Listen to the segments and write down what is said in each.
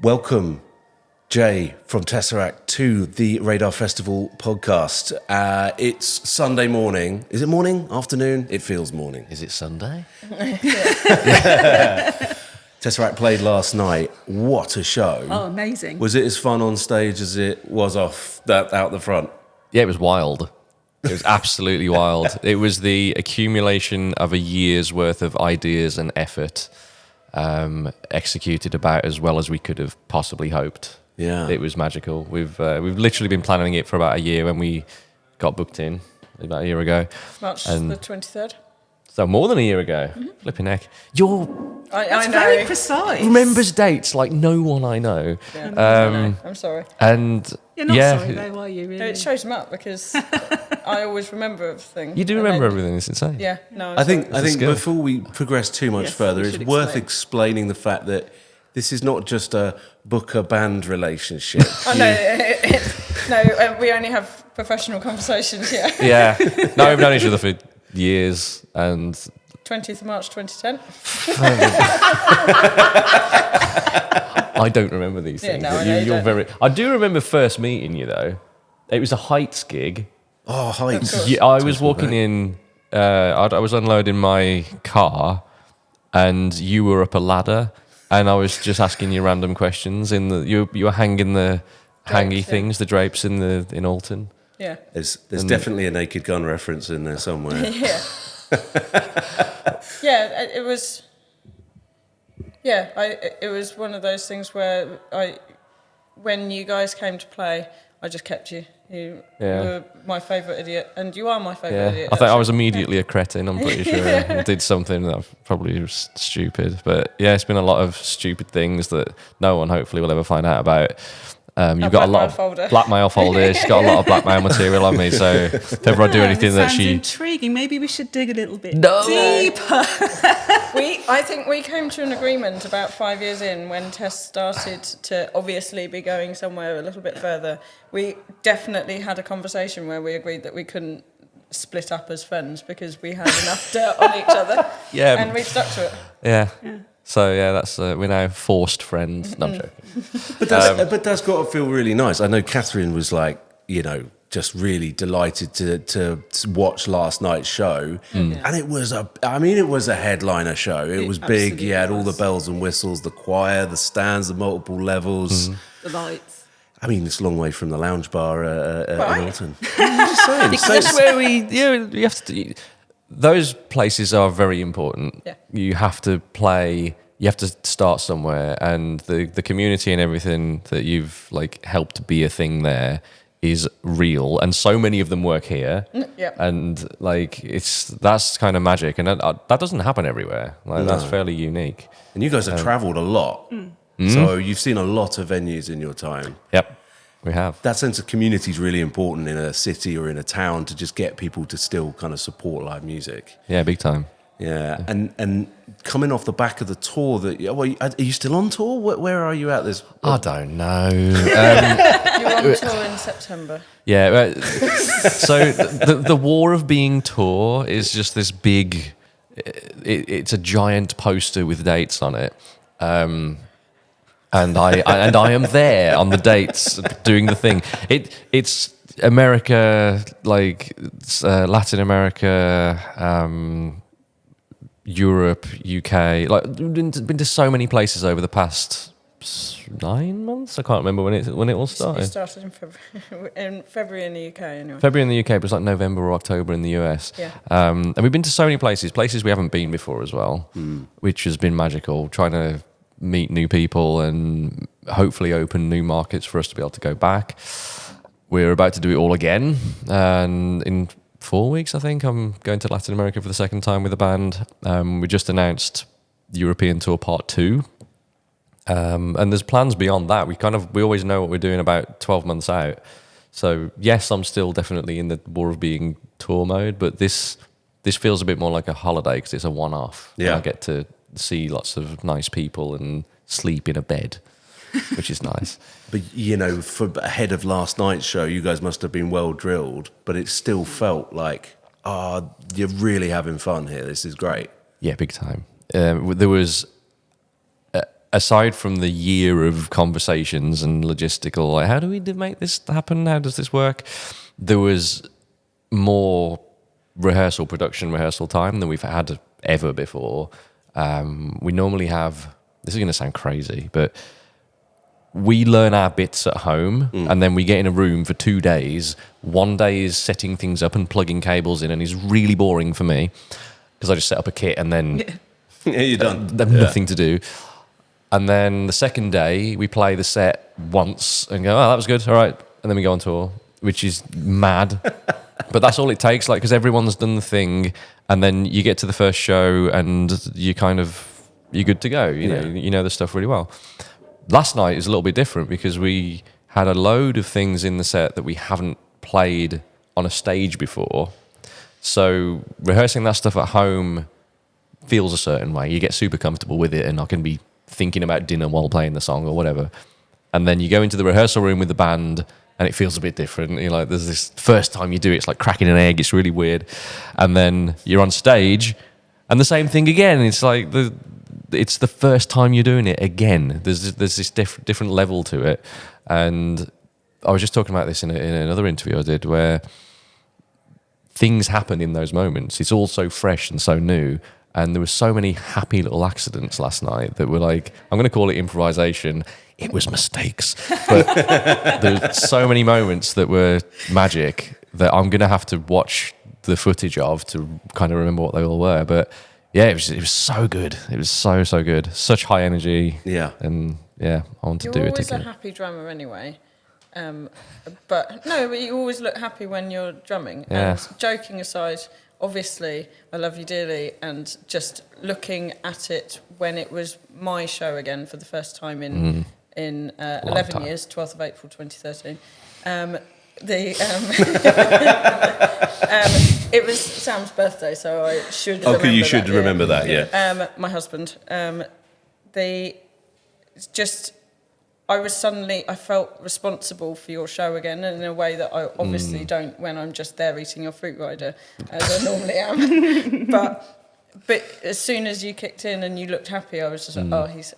Welcome, Jay from TesseracT, to the Radar Festival podcast. It's Sunday morning. Is it morning? Afternoon? It feels morning. Is it Sunday? TesseracT played last night. What a show. Oh, amazing. Was it as fun on stage as it was out the front? Yeah, it was wild. It was absolutely wild. It was the accumulation of a year's worth of ideas and effort, executed about as well as we could have possibly hoped. Yeah. It was magical. We've literally been planning it for about a year when we got booked in about a year ago. March the 23rd. So more than a year ago. Flipping heck. I know. Very precise. Remembers dates like no one I know. Yeah, I know. I'm sorry. And You're not yeah, sorry though, are you, really? No, it shows them up because I always remember everything. you do And remember then- everything. It's insane. Yeah, no. I think skill. before we progress too much Yes, further, we it's should worth explain. explaining the fact that this is not just a booker-band relationship. Oh, no, we only have professional conversations, yeah. Yeah. No, we've known each other for years, and 20th of March 2010. I don't remember these Yeah, things. no, but I know you you're don't. very. I do remember first meeting you though. It was a Heights gig. Oh, Heights. Yeah, I was walking in. I was unloading my car, and you were up a ladder, and I was just asking you random questions. You were hanging the hangy Drapes, yeah. things, the drapes in Alton. Yeah. There's definitely a Naked Gun reference in there somewhere. Yeah. Yeah, it was. Yeah, it was one of those things where when you guys came to play, I just kept you. You were my favourite idiot, and you are my favourite idiot. I think I was actually. immediately a cretin. I'm pretty sure I did something that probably was stupid, but yeah, it's been a lot of stupid things that no one hopefully will ever find out about. You've got a lot of blackmail folders. She's got a lot of blackmail material on me, so if ever I do anything that sounds she intriguing. Maybe we should dig a little bit No. deeper. I think we came to an agreement about 5 years in when Tess started to obviously be going somewhere a little bit further. We definitely had a conversation where we agreed that we couldn't split up as friends because we had enough dirt on each other. Yeah. And we stuck to it. Yeah. So yeah, that's we're now forced friends. No, I'm joking. But that's got to feel really nice. I know Catherine was like, just really delighted to watch last night's show, and it was a headliner show. It was big. absolutely You had all the was. bells and whistles, the choir, the stands, the multiple levels. The lights. I mean, it's a long way from the lounge bar in Right. Alton. I'm just saying. That's where you have to. Those places are very important. Yeah. You have to play. You have to start somewhere, and the community and everything that you've like helped be a thing there is real, and so many of them work here. Yeah. And like that's kind of magic, and that doesn't happen everywhere. Like that's fairly unique. And you guys have travelled a lot, so you've seen a lot of venues in your time. Yep, we have. That sense of community is really important in a city or in a town to just get people to still kind of support live music. Yeah, big time. Yeah, and coming off the back of the tour, are you still on tour? Where are you at this? I don't know. You're on tour in September. Yeah. So the war of being tour is just this big. It's a giant poster with dates on it, and I am there on the dates doing the thing. It's America, like Latin America. Europe, UK, like been to so many places over the past 9 months. I can't remember when it all It started. started in February in the UK, anyway. February in the UK, but it was like November or October in the US. Yeah. And we've been to so many places we haven't been before as well, which has been magical. Trying to meet new people and hopefully open new markets for us to be able to go back. We're about to do it all again, and in 4 weeks, I think, I'm going to Latin America for the second time with the band. We just announced European Tour Part 2. And there's plans beyond that. We always know what we're doing about 12 months out. So yes, I'm still definitely in the war of being tour mode, but this feels a bit more like a holiday because it's a one-off. Yeah. I get to see lots of nice people and sleep in a bed, which is nice. But for ahead of last night's show, you guys must have been well drilled, but it still felt like, you're really having fun here. This is great. Yeah, big time. There was aside from the year of conversations and logistical, like, how do we make this happen? How does this work? There was more production rehearsal time than we've had ever before. We normally have, this is going to sound crazy, but we learn our bits at home and then we get in a room for 2 days. 1 day is setting things up and plugging cables in, and it's really boring for me because I just set up a kit and then You're done. have nothing to do. And then the second day we play the set once and go, oh, that was good, all right, and then we go on tour, which is mad. But that's all it takes, like, because everyone's done the thing, and then you get to the first show and you're good to go. You know the stuff really well. Last night is a little bit different because we had a load of things in the set that we haven't played on a stage before. So rehearsing that stuff at home feels a certain way. You get super comfortable with it, and I can be thinking about dinner while playing the song or whatever. And then you go into the rehearsal room with the band and it feels a bit different. You're like, there's this first time you do it, it's like cracking an egg. It's really weird. And then you're on stage and the same thing again. It's like it's the first time you're doing it again. There's this different level to it. And I was just talking about this in another interview I did, where things happen in those moments. It's all so fresh and so new. And there were so many happy little accidents last night that were like, I'm going to call it improvisation. It was mistakes. But there's so many moments that were magic that I'm going to have to watch the footage of to kind of remember what they all were. But yeah, it was so good. It was so good. Such high energy. Yeah. And yeah, I want to do it You're always again. a happy drummer anyway. But you always look happy when you're drumming. Yeah. And joking aside, obviously, I love you dearly, and just looking at it when it was my show again for the first time in 11 time. years, 12th of April 2013. It was Sam's birthday, so I should remember Okay, you should that, remember that, yeah. my husband. I felt responsible for your show again, and in a way that I obviously don't when I'm just there eating your fruit rider, as I normally am. But as soon as you kicked in and you looked happy, I was just like, oh, he's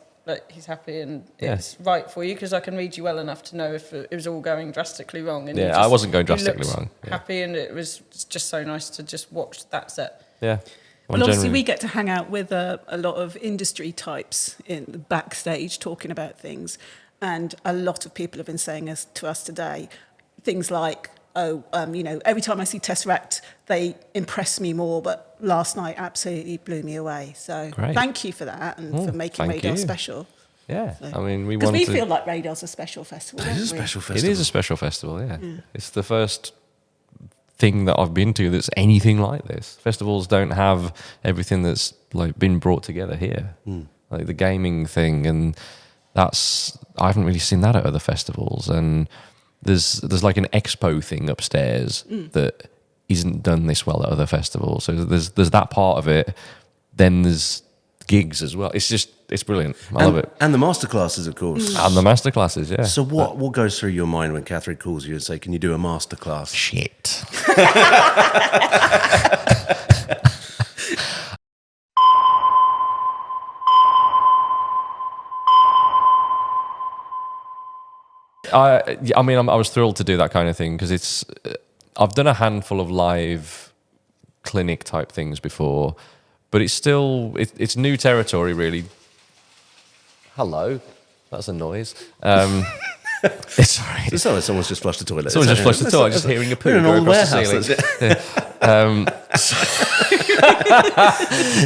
happy, and it's right for you, because I can read you well enough to know if it was all going drastically wrong. And I wasn't going drastically wrong. Yeah. Happy, and it was just so nice to just watch that set. Yeah. Well, obviously, we get to hang out with a lot of industry types in the backstage talking about things. And a lot of people have been saying to us today things like, every time I see TesseracT, they impress me more, but last night absolutely blew me away. So thank you for that, and for making Radar special. Yeah, So, I mean, because we feel like Radar's a special festival. It is a special festival. It is a special festival, yeah. It's the first thing that I've been to that's anything like this. Festivals don't have everything that's like been brought together here, like the gaming thing, and I haven't really seen that at other festivals. And there's like an expo thing upstairs that isn't done this well at other festivals. So there's that part of it. Then there's gigs as well. It's brilliant. I love it. And the masterclasses, of course. And the masterclasses, yeah. So what goes through your mind when Catherine calls you and say, "Can you do a masterclass?" Shit. I mean, I was thrilled to do that kind of thing because I've done a handful of live clinic type things before, but it's still it's new territory, really. Hello, that's a noise. It's sorry. It's not like someone's just flushed the toilet. Someone just flushed the toilet. Just hearing a poo We're in go an old across the warehouse. ceiling. That's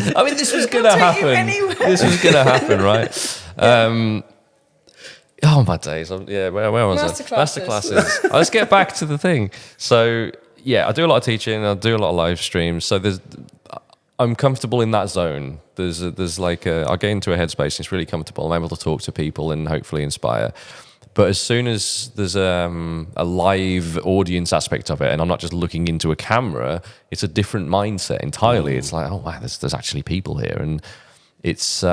it. I mean, this was gonna happen. This was gonna happen, right? Oh my days! Where was I? Masterclasses. Let's get back to the thing. So yeah, I do a lot of teaching. I do a lot of live streams. So I'm comfortable in that zone. There's like I get into a headspace. And it's really comfortable. I'm able to talk to people and hopefully inspire. But as soon as there's a live audience aspect of it, and I'm not just looking into a camera, it's a different mindset entirely. It's like, oh wow, there's actually people here, and it's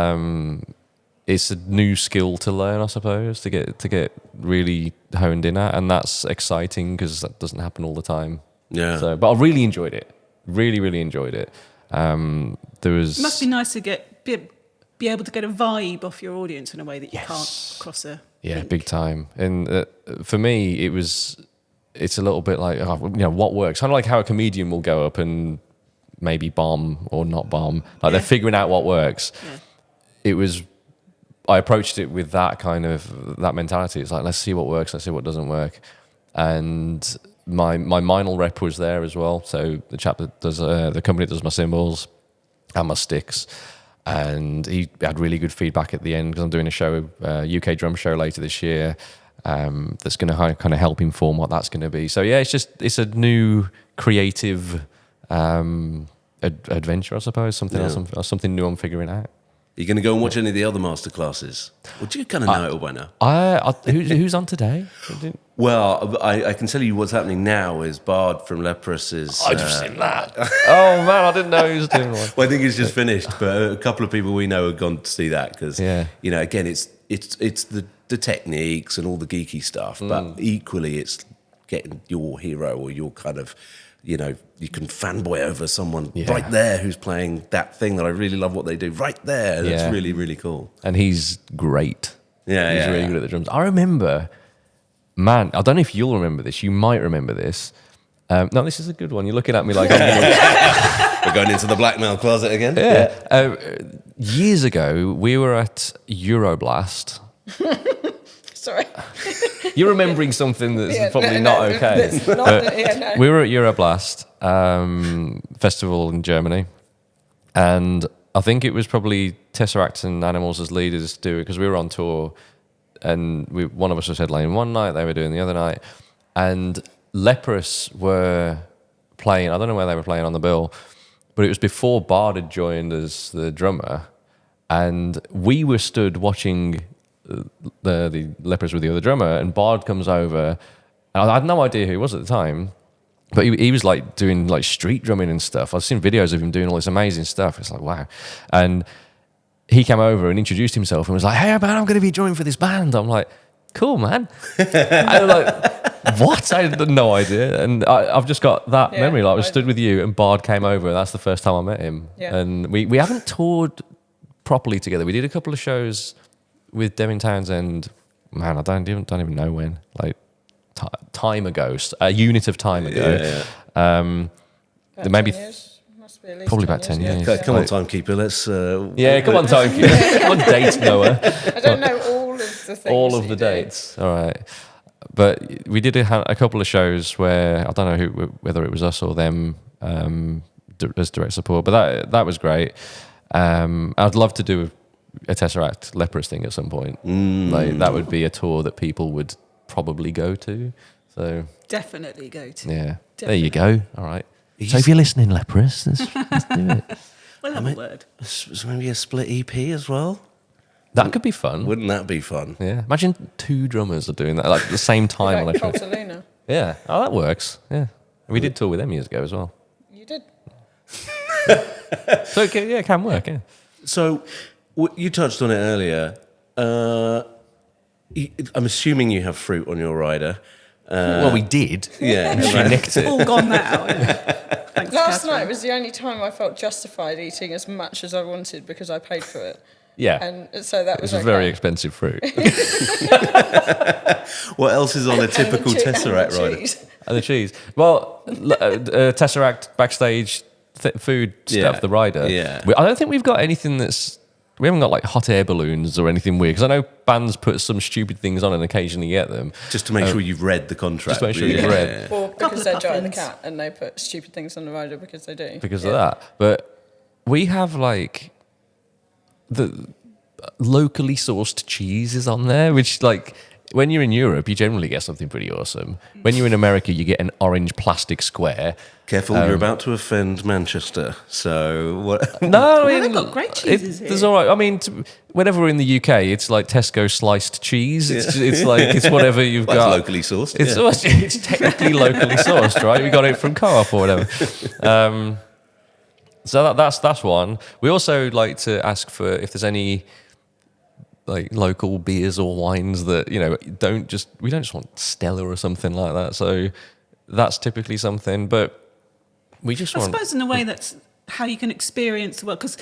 a new skill to learn, I suppose, to get really honed in at, and that's exciting because that doesn't happen all the time. Yeah. So, but I really enjoyed it. Really, really enjoyed it. There was. It must be nice to be be able to get a vibe off your audience in a way that you can't across a link. big time. And for me, it's a little bit like, what works? Kind of like how a comedian will go up and maybe bomb or not bomb. Like they're figuring out what works. Yeah. I approached it with that mentality. It's like, let's see what works, let's see what doesn't work. And my Meinl rep was there as well. So the chap that does the company that does my cymbals and my sticks, and he had really good feedback at the end because I'm doing a show, UK drum show later this year, that's going to kind of help inform what that's going to be. So yeah, it's a new creative adventure, I suppose. Something new I'm figuring out. Are you going to go and watch any of the other masterclasses? Well, do you kind of know it all by now? Who's on today? Well, I can tell you what's happening now is Bard from Leprous is... I've just seen that. Oh, man, I didn't know he was doing one. Well, I think it's just finished, but a couple of people we know have gone to see that because, again, it's the techniques and all the geeky stuff, but equally it's getting your hero or your kind of... you can fanboy over someone right there who's playing that thing that I really love what they do right there. That's really, really cool. And he's great. He's really good at the drums. I remember, man, I don't know if you'll remember this. You might remember this. No, this is a good one. You're looking at me like We're going into the blackmail closet again. Yeah. Years ago, we were at Euroblast. Sorry. You're remembering something that's probably not okay. No. We were at Euroblast festival in Germany, and I think it was probably TesseracT and Animals as leaders do it because we were on tour, and one of us was headlining one night, they were doing the other night, and Leprous were playing. I don't know where they were playing on the bill, but it was before Bard had joined as the drummer, and we were stood watching the Leprous with the other drummer, and Bard comes over, and I had no idea who he was at the time, but he was like doing like street drumming and stuff. I've seen videos of him doing all this amazing stuff. It's like, wow. And he came over and introduced himself and was like, hey man, I'm going to be joining for this band. I'm like, cool, man. I'm like, what? I had no idea. And I've just got that memory. Like I was stood with you and Bard came over, and that's the first time I met him. Yeah. And we haven't toured properly together. We did a couple of shows with Devin Townsend, man, I don't even know when, like time ago, a unit of time ago. Maybe 10 years? Must be at least probably about 10 years. Come on, timekeeper, let's... come on, timekeeper. Come on, date, Noah. I don't know all of the things. All of the dates, all right. But we did a couple of shows where, I don't know whether it was us or them as direct support, but that was great. I'd love to do a TesseracT Leprous thing at some point. Like that would be a tour that people would probably go to. So Definitely go to. Yeah. Definitely. There you go. All right. So if you're listening, Leprous, let's do it. We'll have a word. So maybe a split EP as well? That could be fun. Wouldn't that be fun? Yeah. Imagine two drummers are doing that like at the same time. Like Cottrell. Yeah. Oh, that works. Yeah. We did tour with them years ago as well. You did. So it can work. Yeah. So you touched on it earlier. I'm assuming you have fruit on your rider. Well, we did. Yeah. She nicked it. All gone now. Thanks, Last Catherine. night was the only time I felt justified eating as much as I wanted because I paid for it. Yeah. And so that was It's very expensive fruit. What else is on a typical TesseracT rider? And the cheese. Well, TesseracT backstage food stuff, the rider. Yeah. I don't think we've got anything we haven't got like hot air balloons or anything weird, because I know bands put some stupid things on and occasionally get them. Just to make sure you've read the contract. Just to make sure you've read. Or because they're Joe the puffins. Cat and they put stupid things on the rider because they do. Because of that. But we have like the locally sourced cheese is on there, which like when you're in Europe, you generally get something pretty awesome. When you're in America, you get an orange plastic square. Careful, you're about to offend Manchester. So what? No, I mean, they've got great cheeses here. There's all right. I mean, whenever we're in the UK, it's like Tesco sliced cheese. It's like it's whatever you've Well, got. it's locally sourced. It's technically locally sourced, right? We got it from Co-op or whatever. So that's one. We also like to ask for if there's any like local beers or wines that we don't just want Stella or something like that. So that's typically something, but we just I want. suppose in a way that's how you can experience the world, because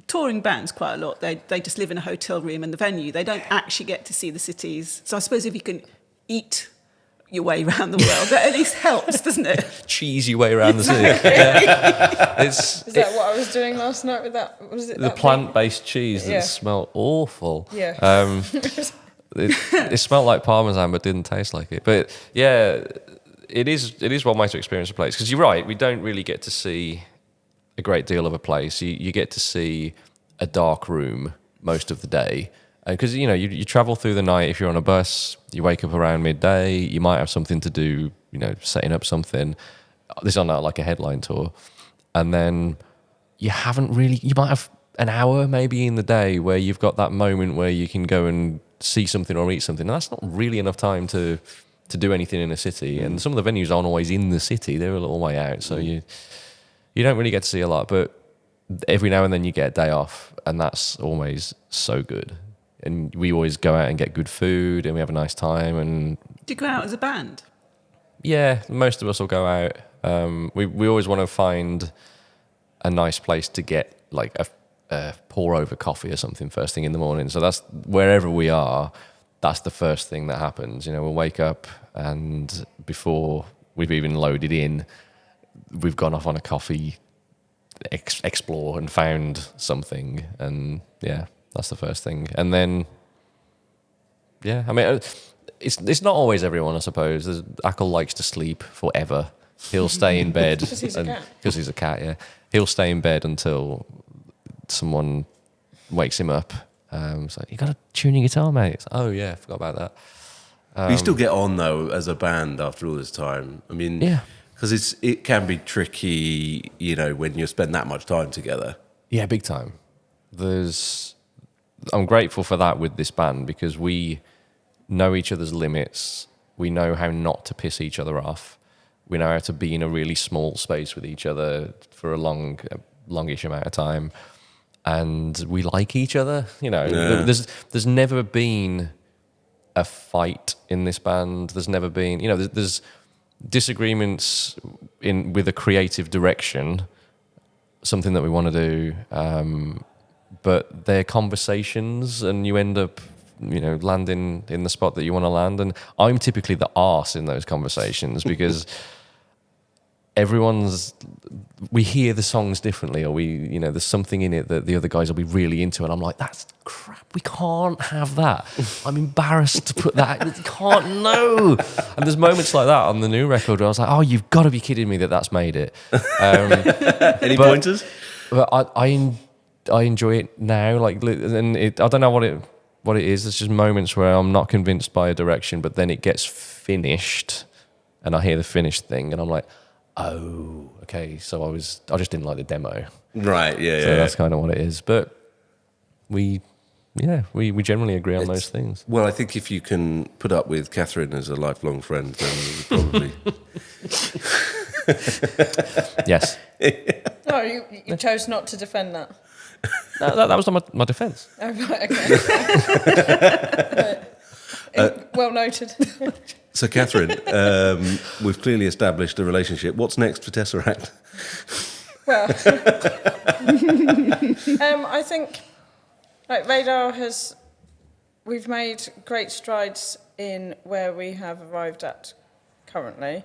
touring bands quite a lot. They just live in a hotel room in the venue. They don't actually get to see the cities. So I suppose if you can eat your way around the world, that at least helps, doesn't it? Cheese your way around the city. Is that what I was doing last night with that? Was it the plant-based cheese that smelled awful. Yeah. It smelled like Parmesan but didn't taste like it. But yeah, it is one way to experience a place. Because you're right, we don't really get to see a great deal of a place. You get to see a dark room most of the day. Because, you travel through the night. If you're on a bus, you wake up around midday, you might have something to do, setting up something. This is on like a headline tour. And then you might have an hour maybe in the day where you've got that moment where you can go and see something or eat something. And that's not really enough time to do anything in a city. And some of the venues aren't always in the city. They're a little way out. So you don't really get to see a lot. But every now and then you get a day off. And that's always so good. And we always go out and get good food and we have a nice time. And Do you go out as a band? yeah, most of us will go out. We always want to find a nice place to get like a pour over coffee or something first thing in the morning. So that's wherever we are, that's the first thing that happens. We'll wake up and before we've even loaded in, we've gone off on a coffee, explore and found something. And yeah, that's the first thing. And then, yeah, I mean, it's not always everyone, I suppose. Ackle likes to sleep forever. He'll stay in bed. Because he's a cat. Because he's a cat, yeah. He'll stay in bed until someone wakes him up. It's like, you got to tune your guitar, mate. It's like, oh, yeah, I forgot about that. You still get on, though, as a band after all this time. I mean, Yeah. because it can be tricky, when you spend that much time together. Yeah, big time. I'm grateful for that with this band because we know each other's limits. We know how not to piss each other off. We know how to be in a really small space with each other for a longish amount of time. And we like each other. There's never been a fight in this band. There's never been, there's disagreements with a creative direction, something that we want to do. But they're conversations and you end up, landing in the spot that you want to land. And I'm typically the arse in those conversations because we hear the songs differently or there's something in it that the other guys will be really into. And I'm like, that's crap. We can't have that. I'm embarrassed to put that. You can't, no. And there's moments like that on the new record where I was like, oh, you've got to be kidding me that's made it. Any pointers? But I enjoy it now, I don't know what it is. It's just moments where I'm not convinced by a direction, but then it gets finished, and I hear the finished thing, and I'm like, oh, okay. So I just didn't like the demo, Right? Yeah. so that's kind of what it is. But we generally agree on those things. Well, I think if you can put up with Catherine as a lifelong friend, then you probably. Yes. No, you chose not to defend that. No, that was not my defence. Oh, right, okay. Well noted. So, Catherine, we've clearly established a relationship. What's next for TesseracT? Well, I think we've made great strides in where we have arrived at currently.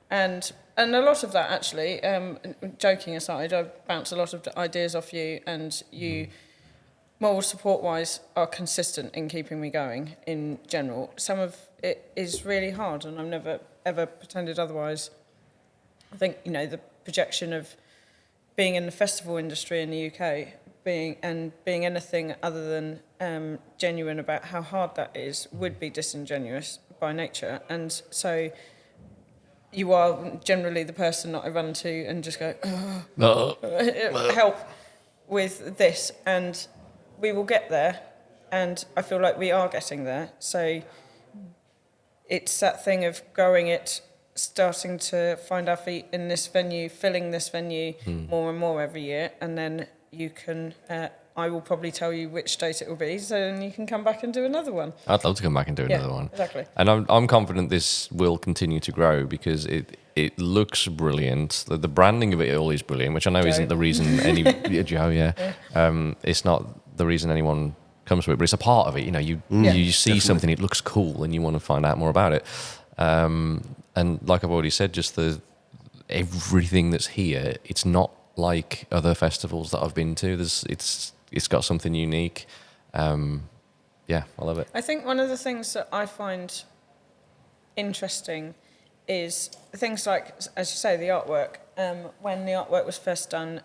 And a lot of that, actually, joking aside, I bounce a lot of ideas off you, and you, moral support-wise, are consistent in keeping me going in general. Some of it is really hard, and I've never, ever pretended otherwise. I think, the projection of being in the festival industry in the UK, being anything other than genuine about how hard that is, would be disingenuous by nature. And so you are generally the person that I run to and just go, help with this, and we will get there, and I feel like we are getting there. So it's that thing of growing it, starting to find our feet in this venue, filling this venue more and more every year, and then you can I will probably tell you which date it will be, so then you can come back and do another one. I'd love to come back and do another one. Exactly. And I'm confident this will continue to grow because it looks brilliant. The branding of it all is brilliant, which I know isn't the reason Joe, it's not the reason anyone comes to it, but it's a part of it. You know, you see something, it looks cool, and you want to find out more about it. And like I've already said, just everything that's here, it's not like other festivals that I've been to. It's got something unique. I love it. I think one of the things that I find interesting is things like, as you say, the artwork. When the artwork was first done,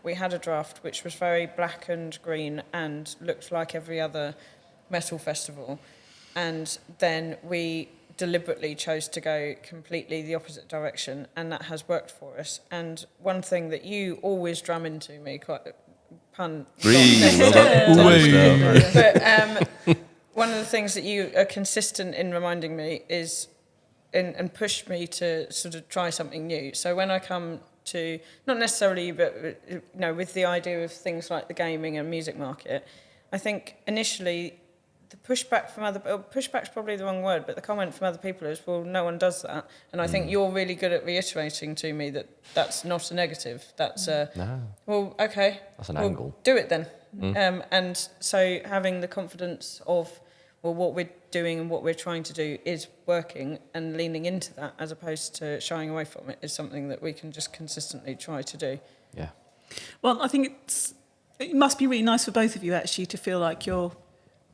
we had a draft which was very black and green and looked like every other metal festival. And then we deliberately chose to go completely the opposite direction, and that has worked for us. And one thing that you always drum into me, quite pun. But one of the things that you are consistent in reminding me is, and push me to sort of try something new. So when I come to, not necessarily, but you know, with the idea of things like the gaming and music market, I think initially the pushback from pushback's probably the wrong word, but the comment from other people is, well, no one does that. And I think you're really good at reiterating to me that that's not a negative. That's well, okay. That's an angle. Do it then. And so having the confidence of, well, what we're doing and what we're trying to do is working, and leaning into that as opposed to shying away from it is something that we can just consistently try to do. Yeah. Well, I think it must be really nice for both of you actually to feel like you're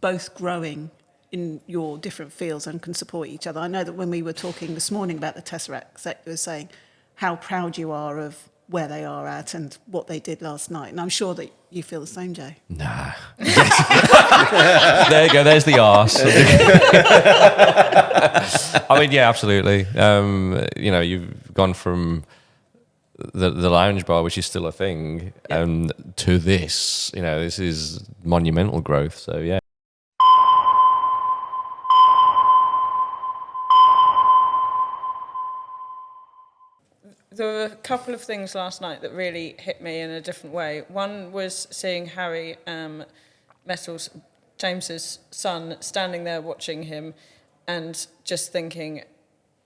both growing in your different fields and can support each other. I know that when we were talking this morning about the TesseracT, you were saying how proud you are of where they are at and what they did last night. And I'm sure that you feel the same, Jay. Nah. There you go, there's the arse. I mean, yeah, absolutely. You know, you've gone from the lounge bar, which is still a thing, to this. You know, this is monumental growth. So, yeah. There were a couple of things last night that really hit me in a different way. One was seeing Harry, James's son, standing there watching him, and just thinking,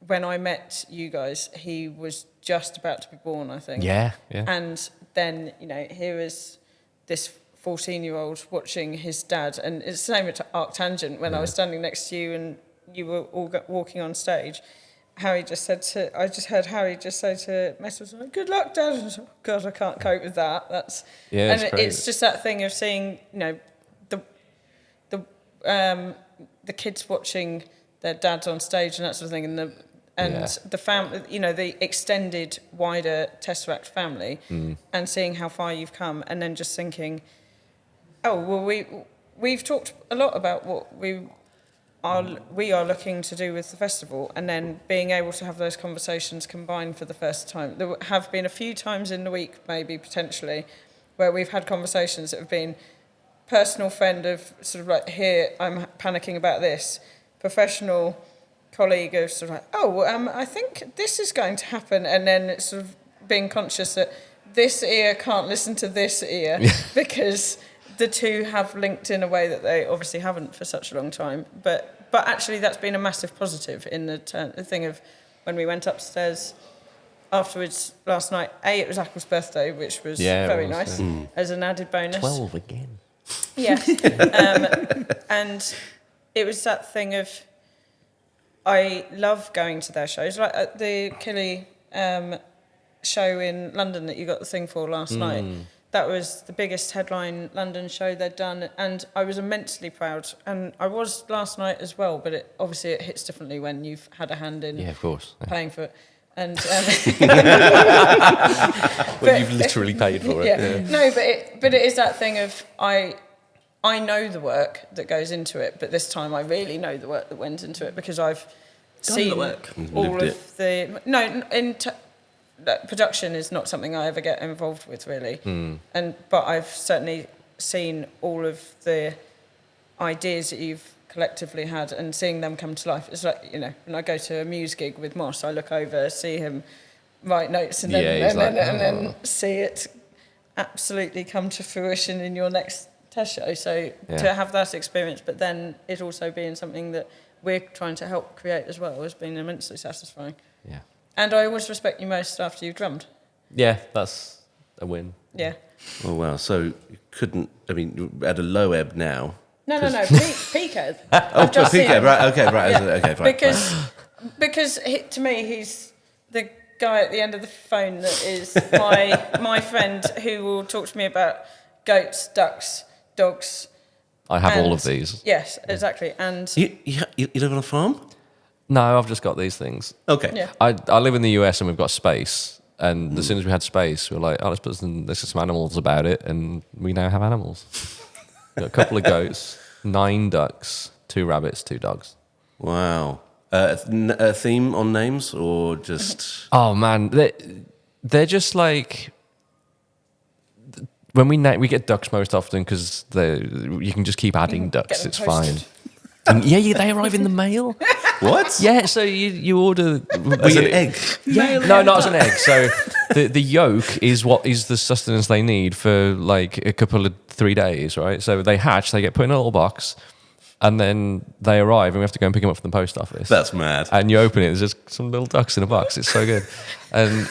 when I met you guys, he was just about to be born, I think. Yeah. And then, you know, here is this 14-year-old watching his dad, and it's the same at Arctangent when I was standing next to you and you were all walking on stage. I just heard Harry just say to Metals, "Good luck, Dad." And God, I can't cope with that. It's just that thing of seeing, you know, the kids watching their dads on stage and that sort of thing, and the family, you know, the extended, wider TesseracT family, and seeing how far you've come, and then just thinking, oh well, we've talked a lot about what we are looking to do with the festival, and then being able to have those conversations combined for the first time. There have been a few times in the week, maybe potentially, where we've had conversations that have been personal friend of sort of like, here, I'm panicking about this, professional colleague of sort of like, I think this is going to happen, and then it's sort of being conscious that this ear can't listen to this ear because the two have linked in a way that they obviously haven't for such a long time. But actually that's been a massive positive in the thing of when we went upstairs afterwards last night. It was Apple's birthday, which was very nice as an added bonus. 12 again. Yes. And it was that thing of, I love going to their shows. Like at the Killy show in London that you got the thing for last night. That was the biggest headline London show they'd done, and I was immensely proud. And I was last night as well, but it hits differently when you've had a hand in paying for it. And when you've literally paid for it. No, but it is that thing of I know the work that goes into it, but this time I really know the work that went into it because I've seen the work. all of the production is not something I ever get involved with really, but I've certainly seen all of the ideas that you've collectively had and seeing them come to life. It's like, you know, when I go to a Muse gig with Moss, I look over, see him write notes, and then see it absolutely come to fruition in your next test show. So to have that experience, but then it also being something that we're trying to help create as well, has been immensely satisfying. Yeah. And I always respect you most after you've drummed. Yeah, that's a win. Yeah. Oh wow! So you couldn't. I mean, you're at a low ebb now. No. Peak ebb. Oh, peak ebb, right? Okay, right. Yeah. Okay, right. Because to me, he's the guy at the end of the phone that is my friend who will talk to me about goats, ducks, dogs. I have all of these. Yes, exactly. And You live on a farm? No, I've just got these things. Okay. yeah. I live in the US and we've got space. And as soon as we had space, we were like, oh, let's put some animals about it. And we now have animals. We've got a couple of goats, 9 ducks, 2 rabbits, 2 dogs. Wow. A theme on names or just? Oh, man. They're just like... When we get ducks most often because you can just keep adding ducks. It's posted. fine. And they arrive in the mail. What? Yeah, so you order... As an egg? Yeah. No, not as an egg. So the yolk is what is the sustenance they need for like a couple of 3 days, right? So they hatch, they get put in a little box, and then they arrive, and we have to go and pick them up from the post office. That's mad. And you open it, there's just some little ducks in a box. It's so good. And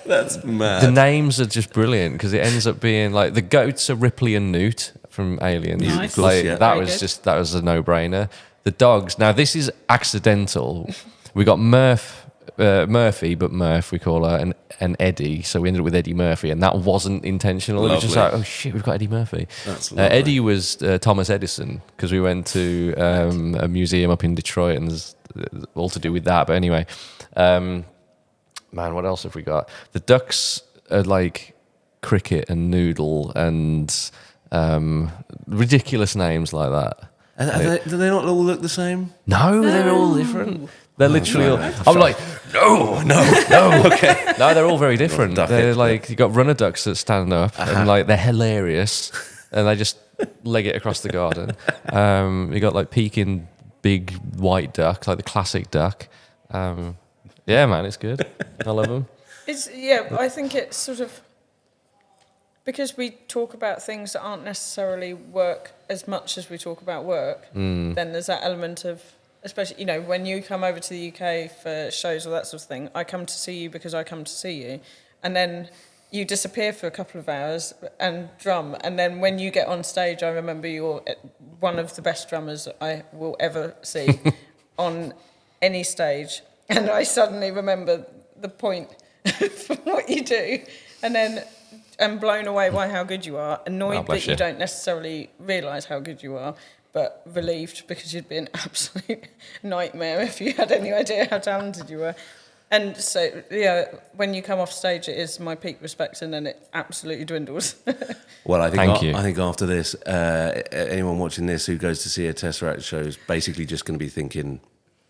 That's mad. the names are just brilliant because it ends up being like the goats are Ripley and Newt from Aliens. Nice. Of course, Like, yeah. that Very was good. that was a no-brainer. The dogs. Now this is accidental. We got Murphy, but Murph we call her, and Eddie. So we ended up with Eddie Murphy, and that wasn't intentional. It was just Lovely. like, oh shit, we've got Eddie Murphy. That's lovely. Eddie was Thomas Edison because we went to a museum up in Detroit, and there's all to do with that. But anyway, man, what else have we got? The ducks are like Cricket and Noodle and ridiculous names like that. Do they not all look the same? No, they're all different. They're literally all... no. I'm like, no, okay. No, they're all very different. Duck They're it. like, you got runner ducks that stand up and like they're hilarious and they just leg it across the garden. You got like Peking big white duck, like the classic duck. Yeah, man, it's good. I love them. I think it's sort of because we talk about things that aren't necessarily work as much as we talk about work. Then there's that element of, especially when you come over to the UK for shows or that sort of thing. I come to see you because I come to see you, and then you disappear for a couple of hours and drum, and then when you get on stage, I remember you're one of the best drummers I will ever see on any stage. And I suddenly remember the point of what you do, and then I'm blown away by how good you are, annoyed that you don't necessarily realise how good you are, but relieved because you'd be an absolute nightmare if you had any idea how talented you were. And so, when you come off stage, it is my peak respect, and then it absolutely dwindles. Well, I think Thank you. I think after this, anyone watching this who goes to see a Tesseract show is basically just going to be thinking,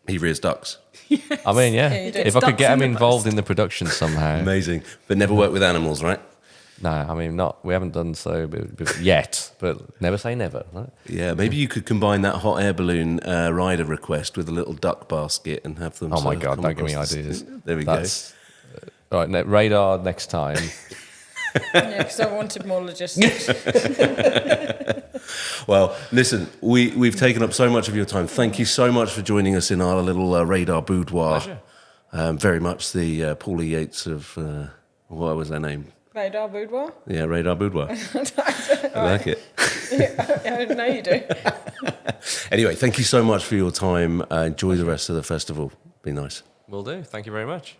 he rears ducks. I mean, Yeah, you do. if I could Ducks get in them the involved post. in the production somehow. Amazing. But never work with animals, right? No, I mean, we haven't done so yet, but never say never, right? Yeah, maybe you could combine that hot air balloon rider request with a little duck basket and have them. Oh my sort of God, come don't give me across the- ideas. There we That's, right, radar next time. Yeah, because I wanted more logistics. go. Well, listen, we've taken up so much of your time. Thank you so much for joining us in our little radar boudoir. Pleasure. Very much the Paulie Yates of what was their name? Radar boudoir? Yeah, radar boudoir. I like it. I know you do. Anyway, thank you so much for your time. Enjoy the rest of the festival. Be nice. Will do. Thank you very much.